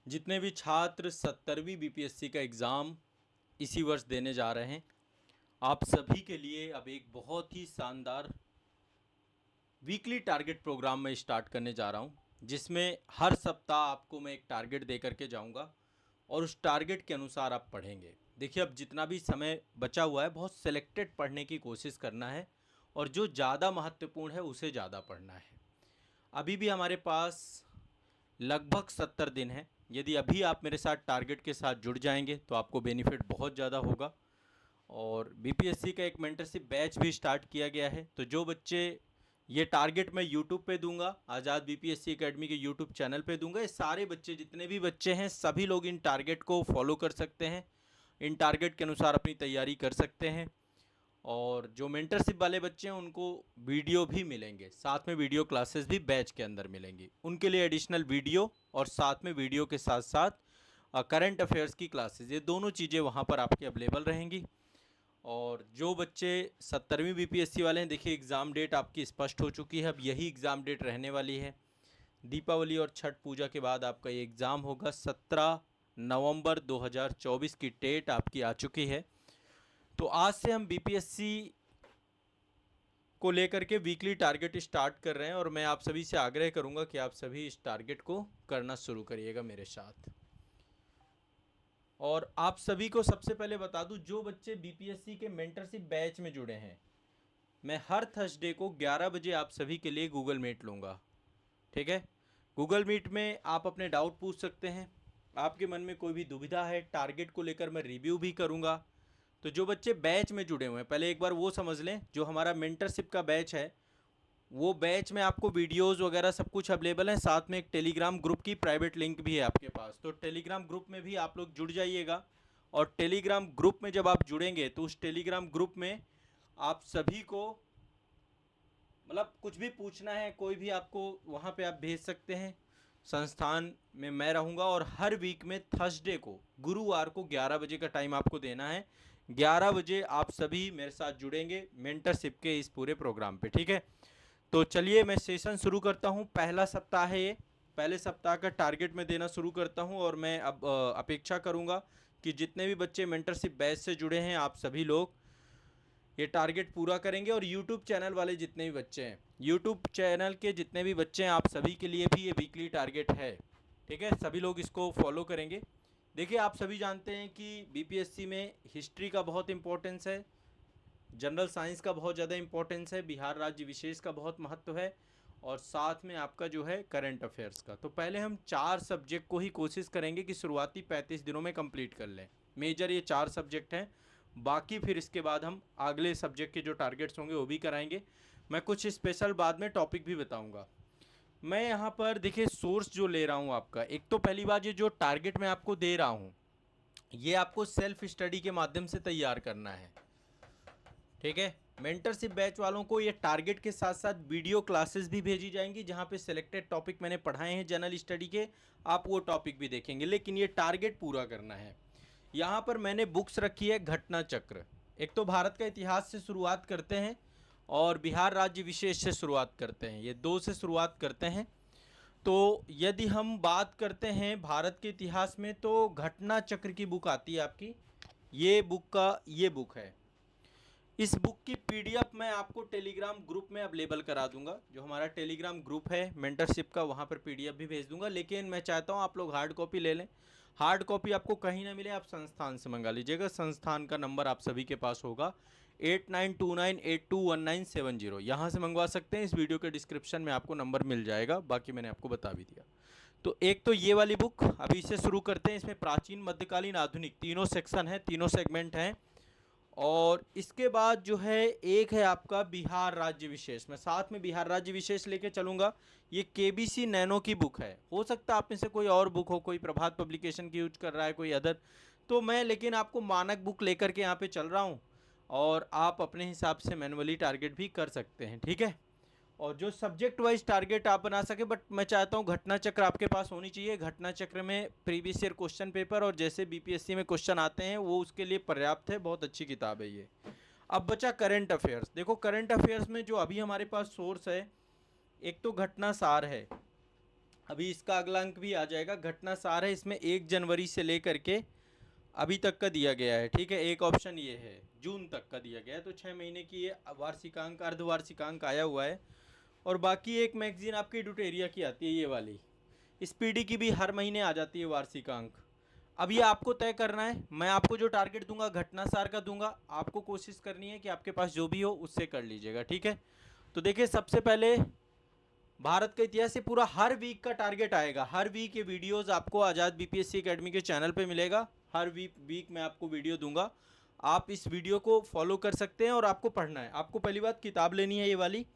जितने भी छात्र 70वीं बीपीएससी का एग्ज़ाम इसी वर्ष देने जा रहे हैं, आप सभी के लिए अब एक बहुत ही शानदार वीकली टारगेट प्रोग्राम मैं स्टार्ट करने जा रहा हूं, जिसमें हर सप्ताह आपको मैं एक टारगेट दे करके जाऊंगा और उस टारगेट के अनुसार आप पढ़ेंगे। देखिए, अब जितना भी समय बचा हुआ है, बहुत सेलेक्टेड पढ़ने की कोशिश करना है और जो ज़्यादा महत्वपूर्ण है उसे ज़्यादा पढ़ना है। अभी भी हमारे पास लगभग 70 दिन है। यदि अभी आप मेरे साथ टारगेट के साथ जुड़ जाएंगे तो आपको बेनिफिट बहुत ज़्यादा होगा। और बीपीएससी का एक मेंटरशिप बैच भी स्टार्ट किया गया है। तो जो बच्चे, ये टारगेट मैं यूट्यूब पे दूंगा, आज़ाद बीपीएससी एकेडमी के यूट्यूब चैनल पे दूंगा। ये सारे बच्चे, जितने भी बच्चे हैं, सभी लोग इन टारगेट को फॉलो कर सकते हैं, इन टारगेट के अनुसार अपनी तैयारी कर सकते हैं। और जो मेंटरशिप वाले बच्चे हैं उनको वीडियो भी मिलेंगे, साथ में वीडियो क्लासेस भी बैच के अंदर मिलेंगी, उनके लिए एडिशनल वीडियो और साथ में वीडियो के साथ साथ करंट अफेयर्स की क्लासेस, ये दोनों चीज़ें वहाँ पर आपकी अवेलेबल रहेंगी। और जो बच्चे 70वीं बीपीएससी वाले हैं, देखिए एग्ज़ाम डेट आपकी स्पष्ट हो चुकी है। अब यही एग्ज़ाम डेट रहने वाली है। दीपावली और छठ पूजा के बाद आपका ये एग्ज़ाम होगा। 17 नवंबर 2024 की डेट आपकी आ चुकी है। तो आज से हम बीपीएससी को लेकर के वीकली टारगेट स्टार्ट कर रहे हैं और मैं आप सभी से आग्रह करूंगा कि आप सभी इस टारगेट को करना शुरू करिएगा मेरे साथ। और आप सभी को सबसे पहले बता दूं, जो बच्चे बीपीएससी के मेंटरशिप बैच में जुड़े हैं, मैं हर थर्सडे को 11 बजे आप सभी के लिए गूगल मीट लूँगा। ठीक है, गूगल मीट में आप अपने डाउट पूछ सकते हैं। आपके मन में कोई भी दुविधा है, टारगेट को लेकर मैं रिव्यू भी करूँगा। तो जो बच्चे बैच में जुड़े हुए हैं, पहले एक बार वो समझ लें, जो हमारा मेंटरशिप का बैच है, वो बैच में आपको वीडियोस वगैरह सब कुछ अवेलेबल है। साथ में एक टेलीग्राम ग्रुप की प्राइवेट लिंक भी है आपके पास, तो टेलीग्राम ग्रुप में भी आप लोग जुड़ जाइएगा। और टेलीग्राम ग्रुप में जब आप जुड़ेंगे तो उस टेलीग्राम ग्रुप में आप सभी को, मतलब कुछ भी पूछना है, कोई भी आपको वहाँ पे आप भेज सकते हैं। संस्थान में मैं रहूँगा और हर वीक में थर्सडे को, गुरुवार को 11 बजे का टाइम आपको देना है। 11 बजे आप सभी मेरे साथ जुड़ेंगे मेंटरशिप के इस पूरे प्रोग्राम पे। ठीक है, तो चलिए मैं सेशन शुरू करता हूँ। पहला सप्ताह है ये, पहले सप्ताह का टारगेट मैं देना शुरू करता हूँ। और मैं अब अपेक्षा करूँगा कि जितने भी बच्चे मेंटरशिप बैच से जुड़े हैं, आप सभी लोग ये टारगेट पूरा करेंगे। और यूट्यूब चैनल वाले जितने भी बच्चे हैं, यूट्यूब चैनल के जितने भी बच्चे हैं, आप सभी के लिए भी ये वीकली टारगेट है। ठीक है, सभी लोग इसको फॉलो करेंगे। देखिए, आप सभी जानते हैं कि बीपीएससी में हिस्ट्री का बहुत इंपॉर्टेंस है, जनरल साइंस का बहुत ज़्यादा इंपॉर्टेंस है, बिहार राज्य विशेष का बहुत महत्व है, और साथ में आपका जो है करंट अफेयर्स का। तो पहले हम 4 सब्जेक्ट को ही कोशिश करेंगे कि शुरुआती 35 दिनों में कंप्लीट कर लें। मेजर ये 4 सब्जेक्ट हैं, बाकी फिर इसके बाद हम अगले सब्जेक्ट के जो टारगेट्स होंगे वो भी कराएंगे। मैं कुछ स्पेशल बाद में टॉपिक भी बताऊंगा। मैं यहाँ पर देखिए सोर्स जो ले रहा हूँ आपका, एक तो पहली बात, ये जो टारगेट मैं आपको दे रहा हूँ, ये आपको सेल्फ स्टडी के माध्यम से तैयार करना है। ठीक है, मेंटरशिप बैच वालों को ये टारगेट के साथ साथ वीडियो क्लासेस भी भेजी जाएंगी, जहां पे सिलेक्टेड टॉपिक मैंने पढ़ाए हैं जनरल स्टडी के, आप वो टॉपिक भी देखेंगे। लेकिन ये टारगेट पूरा करना है। यहाँ पर मैंने बुक्स रखी है घटना चक्र। एक तो भारत का इतिहास से शुरुआत करते हैं और बिहार राज्य विशेष से शुरुआत करते हैं, ये दो से शुरुआत करते हैं। तो यदि हम बात करते हैं भारत के इतिहास में, तो घटना चक्र की बुक आती है आपकी, ये बुक का ये बुक है। इस बुक की पीडीएफ मैं आपको टेलीग्राम ग्रुप में अवेलेबल करा दूंगा। जो हमारा टेलीग्राम ग्रुप है मेंटरशिप का, वहाँ पर पीडीएफ भी भेज दूंगा। लेकिन मैं चाहता हूँ आप लोग हार्ड कॉपी ले लें। हार्ड कॉपी आपको कहीं ना मिले, आप संस्थान से मंगा लीजिएगा। संस्थान का नंबर आप सभी के पास होगा, 8929821970, यहाँ से मंगवा सकते हैं। इस वीडियो के डिस्क्रिप्शन में आपको नंबर मिल जाएगा, बाकी मैंने आपको बता भी दिया। तो एक तो ये वाली बुक, अभी इसे शुरू करते हैं। इसमें प्राचीन, मध्यकालीन, आधुनिक तीनों सेक्शन हैं, तीनों सेगमेंट हैं। और इसके बाद जो है एक है आपका बिहार राज्य विशेष, मैं साथ में बिहार राज्य विशेष लेके चलूँगा। ये केबीसी नैनो की बुक है। हो सकता है आप में से कोई और बुक हो, कोई प्रभात पब्लिकेशन की यूज कर रहा है, कोई अदर। तो मैं लेकिन आपको मानक बुक लेकर के यहाँ पे चल रहा हूँ, और आप अपने हिसाब से मैनुअली टारगेट भी कर सकते हैं। ठीक है, और जो सब्जेक्ट वाइज टारगेट आप बना सके, बट मैं चाहता हूँ घटना चक्र आपके पास होनी चाहिए। घटना चक्र में प्रीवियस ईयर क्वेश्चन पेपर और जैसे बीपीएससी में क्वेश्चन आते हैं वो उसके लिए पर्याप्त है, बहुत अच्छी किताब है ये। अब बचा करंट अफेयर्स। देखो, करंट अफेयर्स में जो अभी हमारे पास सोर्स है, एक तो घटना सार है, अभी इसका अगला अंक भी आ जाएगा। घटना सार है, इसमें 1 जनवरी से लेकर के अभी तक का दिया गया है, ठीक है। एक ऑप्शन ये है जून तक का दिया गया है, तो 6 महीने की ये वार्षिकांक अर्धवार्षिकांक आया हुआ है। और बाकी एक मैगजीन आपकी डुटेरिया की आती है, ये वाली स्पीडी की भी हर महीने आ जाती है वार्षिकांक। अब ये आपको तय करना है, मैं आपको जो टारगेट दूंगा घटनासार का दूंगा, आपको कोशिश करनी है कि आपके पास जो भी हो उससे कर लीजिएगा, ठीक है। तो देखिए, सबसे पहले भारत का इतिहास से पूरा हर वीक का टारगेट आएगा। हर वीक ये वीडियोस आपको आज़ाद बीपीएससी एकेडमी के चैनल पे मिलेगा। हर वीक मैं आपको वीडियो दूंगा, आप इस वीडियो को फॉलो कर सकते हैं और आपको पढ़ना है। आपको पहली बात किताब लेनी है, ये वाली।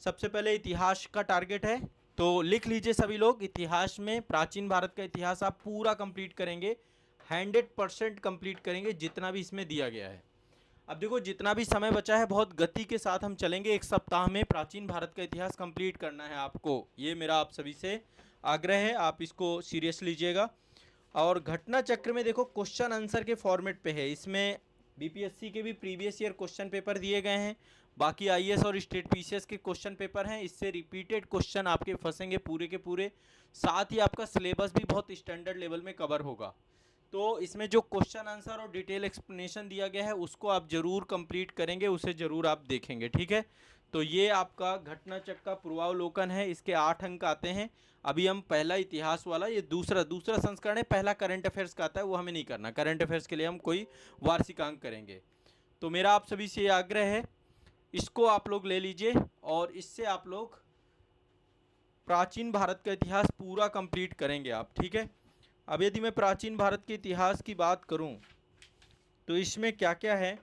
सबसे पहले इतिहास का टारगेट है, तो लिख लीजिए सभी लोग, इतिहास में प्राचीन भारत का इतिहास आप पूरा कंप्लीट करेंगे, 100% कंप्लीट करेंगे जितना भी इसमें दिया गया है। अब देखो, जितना भी समय बचा है बहुत गति के साथ हम चलेंगे। 1 सप्ताह में प्राचीन भारत का इतिहास कंप्लीट करना है आपको, ये मेरा आप सभी से आग्रह है, आप इसको सीरियस लीजिएगा। और घटना चक्र में देखो क्वेश्चन आंसर के फॉर्मेट पे है, इसमें बीपीएससी के भी प्रीवियस ईयर क्वेश्चन पेपर दिए गए हैं, बाकी आईएएस और स्टेट पीसीएस के क्वेश्चन पेपर हैं। इससे रिपीटेड क्वेश्चन आपके फंसेंगे पूरे के पूरे, साथ ही आपका सिलेबस भी बहुत स्टैंडर्ड लेवल में कवर होगा। तो इसमें जो क्वेश्चन आंसर और डिटेल एक्सप्लेनेशन दिया गया है उसको आप जरूर कंप्लीट करेंगे, उसे जरूर आप देखेंगे, ठीक है। तो ये आपका घटना चक्र का पूर्वावलोकन है, इसके 8 अंक आते हैं। अभी हम पहला इतिहास वाला, ये दूसरा संस्करण है। पहला करंट अफेयर्स का आता है, वो हमें नहीं करना। करंट अफेयर्स के लिए हम कोई वार्षिकांक करेंगे। तो मेरा आप सभी से आग्रह है, इसको आप लोग ले लीजिए और इससे आप लोग प्राचीन भारत का इतिहास पूरा कंप्लीट करेंगे आप, ठीक है। अब यदि मैं प्राचीन भारत के इतिहास की बात करूं तो इसमें क्या क्या है,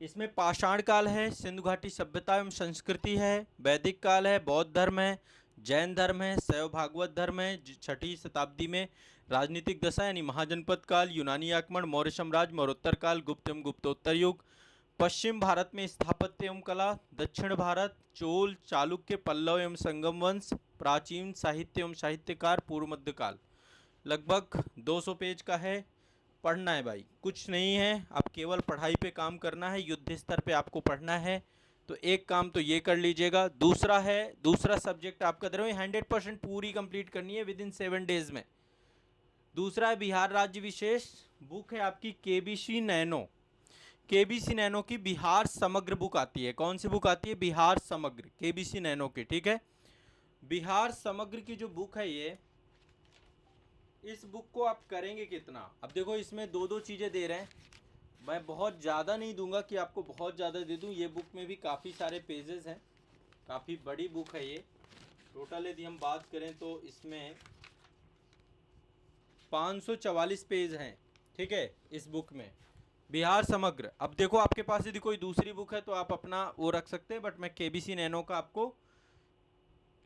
इसमें पाषाण काल है, सिंधु घाटी सभ्यता एवं संस्कृति है, वैदिक काल है, बौद्ध धर्म है, जैन धर्म है, शैव भागवत धर्म है, 6ठी शताब्दी में राजनीतिक दशा यानी महाजनपद काल, यूनानी आक्रमण, मौर्य साम्राज्य, मौर्योत्तर काल, गुप्त एवं गुप्तोत्तर युग, पश्चिम भारत में स्थापत्य एवं कला, दक्षिण भारत चोल चालुक्य पल्लव एवं संगम वंश, प्राचीन साहित्य एवं साहित्यकार, पूर्व मध्य काल। लगभग 200 पेज का है, पढ़ना है भाई, कुछ नहीं है, आप केवल पढ़ाई पे काम करना है, युद्ध स्तर पे आपको पढ़ना है। तो एक काम तो ये कर लीजिएगा। दूसरा सब्जेक्ट आपका दे रहा हूँ 100% पूरी कंप्लीट करनी है विद इन 7 डेज में। दूसरा है बिहार राज्य विशेष, बुक है आपकी केबीसी नैनो। केबीसी नैनो की बिहार समग्र बुक आती है। कौन सी बुक आती है? बिहार समग्र, केबीसी नैनो की, ठीक है। बिहार समग्र की जो बुक है ये, इस बुक को आप करेंगे कितना? अब देखो, इसमें दो चीज़ें दे रहे हैं, मैं बहुत ज़्यादा नहीं दूंगा कि आपको बहुत ज़्यादा दे दूं। ये बुक में भी काफ़ी सारे पेजेस हैं, काफ़ी बड़ी बुक है ये। टोटल यदि हम बात करें तो इसमें 544 पेज हैं, ठीक है, इस बुक में, बिहार समग्र। अब देखो, आपके पास यदि कोई दूसरी बुक है तो आप अपना वो रख सकते हैं, बट मैं केबीसी नैनो का आपको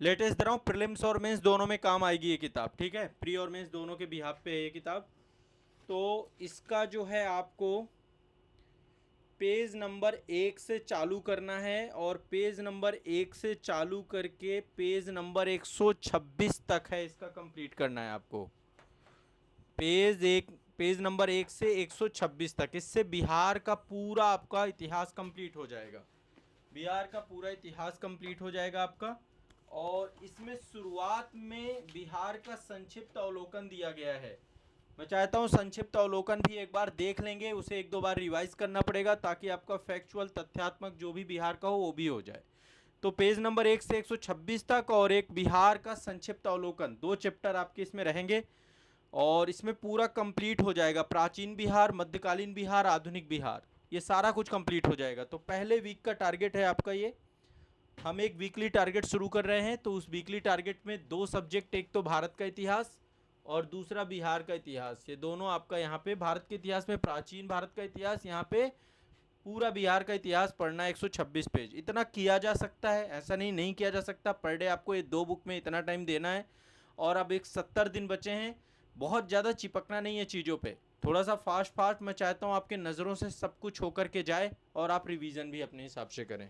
लेटेस्ट दे रहा हूँ। प्रीलिम्स और मेंस दोनों में काम आएगी ये किताब, ठीक है, प्री और मेंस दोनों के बिहाफ पे है ये किताब। तो इसका जो है आपको पेज नंबर 1 से चालू करना है, और पेज नंबर 1 से चालू करके पेज नंबर 126 तक है, इसका कंप्लीट करना है आपको। पेज नंबर 1 से 126 तक, इससे बिहार का पूरा आपका इतिहास कंप्लीट हो जाएगा। बिहार का पूरा इतिहास कंप्लीट हो जाएगा आपका। और इसमें शुरुआत में बिहार का संक्षिप्त अवलोकन दिया गया है। मैं चाहता हूं संक्षिप्त अवलोकन भी एक बार देख लेंगे, उसे 1-2 बार रिवाइज करना पड़ेगा ताकि आपका फैक्चुअल तथ्यात्मक जो भी बिहार का हो वो भी हो जाए। तो पेज नंबर 1 से 126 तक और एक बिहार का संक्षिप्त अवलोकन, 2 चैप्टर आपके इसमें रहेंगे और इसमें पूरा कंप्लीट हो जाएगा। प्राचीन बिहार, मध्यकालीन बिहार, आधुनिक बिहार, ये सारा कुछ कंप्लीट हो जाएगा। तो पहले वीक का टारगेट है आपका ये। हम एक वीकली टारगेट शुरू कर रहे हैं, तो उस वीकली टारगेट में 2 सब्जेक्ट, एक तो भारत का इतिहास और दूसरा बिहार का इतिहास, ये दोनों आपका यहाँ पे भारत के इतिहास में प्राचीन भारत का इतिहास, यहाँ पे पूरा बिहार का इतिहास पढ़ना है। 126 पेज इतना किया जा सकता है, ऐसा नहीं किया जा सकता। पर डे आपको ये 2 बुक में इतना टाइम देना है। और अब एक 70 दिन बचे हैं, बहुत ज़्यादा चिपकना नहीं है चीज़ों पे, थोड़ा सा फास्ट मैं चाहता हूँ आपके नज़रों से सब कुछ होकर के जाए और आप रिवीजन भी अपने हिसाब से करें।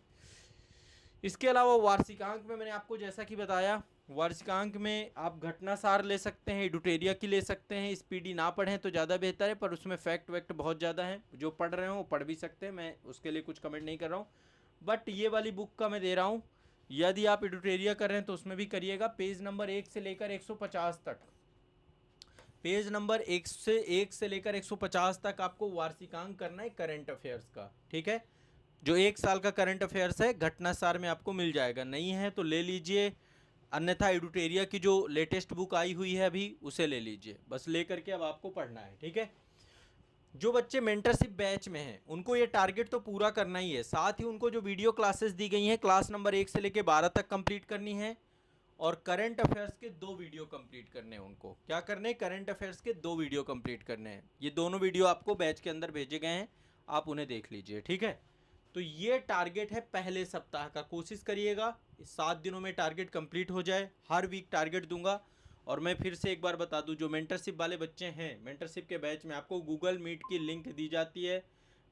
इसके अलावा वार्षिकांक में मैंने आपको जैसा कि बताया, वार्षिकांक में आप घटनासार ले सकते हैं, डुटेरिया की ले सकते हैं। स्पीडी ना पढ़ें तो ज़्यादा बेहतर है, पर उसमें फैक्ट वैक्ट बहुत ज़्यादा हैं, जो पढ़ रहे हो वो पढ़ भी सकते हैं, मैं उसके लिए कुछ कमेंट नहीं कर रहा हूँ। बट ये वाली बुक का मैं दे रहा हूँ यदि आप एडिटोरिया कर रहे हैं तो उसमें भी करिएगा। पेज नंबर 1 से लेकर 150 तक, पेज नंबर 1 से लेकर 150 तक आपको वार्षिकांक करना है करंट अफेयर्स का, ठीक है। जो 1 साल का करंट अफेयर्स है घटनासार में आपको मिल जाएगा, नहीं है तो ले लीजिए, अन्यथा एडिटोरिया की जो लेटेस्ट बुक आई हुई है अभी उसे ले लीजिए। बस ले करके अब आपको पढ़ना है, ठीक है। जो बच्चे मेंटरशिप बैच में हैं उनको ये टारगेट तो पूरा करना ही है, साथ ही उनको जो वीडियो क्लासेस दी गई हैं क्लास नंबर 1 से लेकर 12 तक कंप्लीट करनी है, और करंट अफेयर्स के 2 वीडियो कंप्लीट करने हैं। उनको क्या करने हैं, करंट अफेयर्स के 2 वीडियो कंप्लीट करने हैं। ये दोनों वीडियो आपको बैच के अंदर भेजे गए हैं, आप उन्हें देख लीजिए, ठीक है। तो ये टारगेट है पहले सप्ताह का, कोशिश करिएगा इस 7 दिनों में टारगेट कंप्लीट हो जाए। हर वीक टारगेट दूंगा। और मैं फिर से एक बार बता दूं, जो मेंटरशिप वाले बच्चे हैं, मेंटरशिप के बैच में आपको गूगल मीट की लिंक दी जाती है।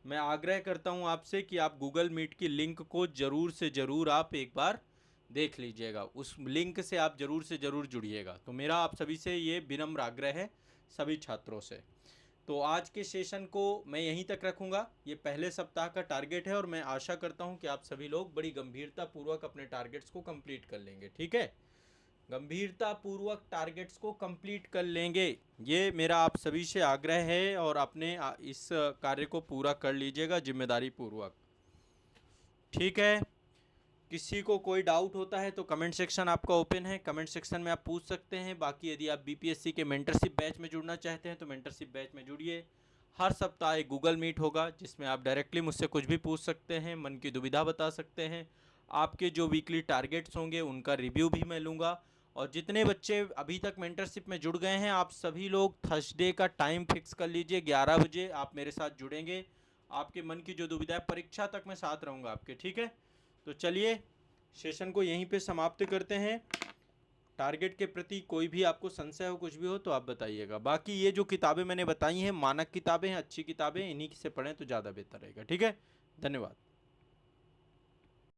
मैं आग्रह करता हूं आपसे कि आप गूगल मीट की लिंक को ज़रूर से ज़रूर आप एक बार देख लीजिएगा, उस लिंक से आप ज़रूर से ज़रूर जुड़िएगा। तो मेरा आप सभी से ये विनम्र आग्रह है, सभी छात्रों से। तो आज के सेशन को मैं यहीं तक रखूँगा। ये पहले सप्ताह का टारगेट है और मैं आशा करता हूँ कि आप सभी लोग बड़ी गंभीरतापूर्वक अपने टारगेट्स को कंप्लीट कर लेंगे, ठीक है। गंभीरतापूर्वक टारगेट्स को कंप्लीट कर लेंगे, ये मेरा आप सभी से आग्रह है। और अपने इस कार्य को पूरा कर लीजिएगा जिम्मेदारी पूर्वक, ठीक है। किसी को कोई डाउट होता है तो कमेंट सेक्शन आपका ओपन है, कमेंट सेक्शन में आप पूछ सकते हैं। बाकी यदि आप बीपीएससी के मेंटरशिप बैच में जुड़ना चाहते हैं तो मेंटरशिप बैच में जुड़िए। हर सप्ताह एक गूगल मीट होगा जिसमें आप डायरेक्टली मुझसे कुछ भी पूछ सकते हैं, मन की दुविधा बता सकते हैं। आपके जो वीकली टारगेट्स होंगे उनका रिव्यू भी मैं लूँगा। और जितने बच्चे अभी तक मेंटरशिप में जुड़ गए हैं, आप सभी लोग थर्सडे का टाइम फिक्स कर लीजिए, 11 बजे आप मेरे साथ जुड़ेंगे। आपके मन की जो दुविधा है, परीक्षा तक मैं साथ रहूँगा आपके, ठीक है। तो चलिए सेशन को यहीं पे समाप्त करते हैं। टारगेट के प्रति कोई भी आपको संशय हो, कुछ भी हो तो आप बताइएगा। बाकी ये जो किताबें मैंने बताई हैं मानक किताबें हैं, अच्छी किताबें, इन्हीं से पढ़ें तो ज़्यादा बेहतर रहेगा, ठीक है। धन्यवाद।